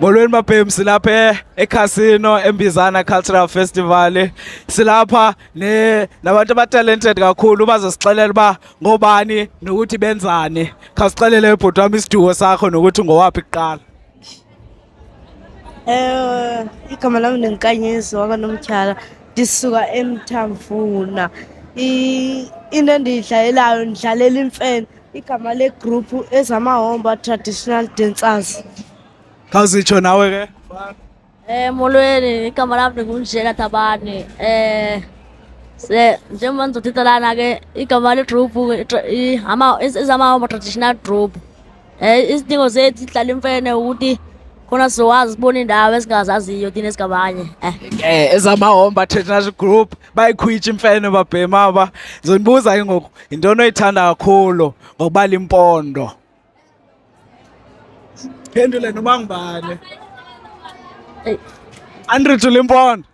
Molweni mabhemu, silapha eCasino eMbizana Cultural Festival. Silapha nabantu abatalented kakhulu bazosixelela uba ngobani nokuthi benzani. Khawusixelele bhuti wami isiduko sakho nokuthi ngowaphi kuqala. Igama lami Nenkanyezi wakwaNomtyhala, ndisuka eMthamvuna. Into endiyidlalelayo ndidlalela imfene, igama legroup ezamahomba traditional dancers. Khawuzitsho nawe ke? Molweni, igama lami ndinguNjeka Thabane. Njengoba ndizothetha lana ke igama legroup ezamahomba traditional group. Izidingo zethu sidlala imfene ukuthi khona sizowazi sibona indawo esingazaziyo thina esigabanye. Ezamahomba traditional group bayikhwitsha imfene babhemu aba. Ngizonibuza ke ngoku intoni oyithanda kakhulu ngokubala impondo. Phendule noma ngibani. Andrew Limpondo.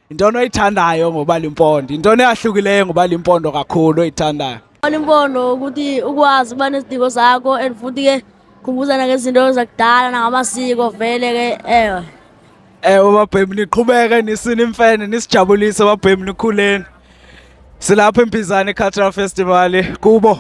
Intoni oyithandayo ngobala impondo? Intoni eyahlukileyo ngobala impondo kakhulu oyithandayo? Ubala impondo ukuthi ukwazi ukuba nezidingo zakho and futhi ke khumbuzana ngezinto zakudala nangamasiko vele ke Babhemu niqhubeke nisine imfene nisijabulise babhemu nikhuleni. Silapha eMbizana Cultural Festival kubo.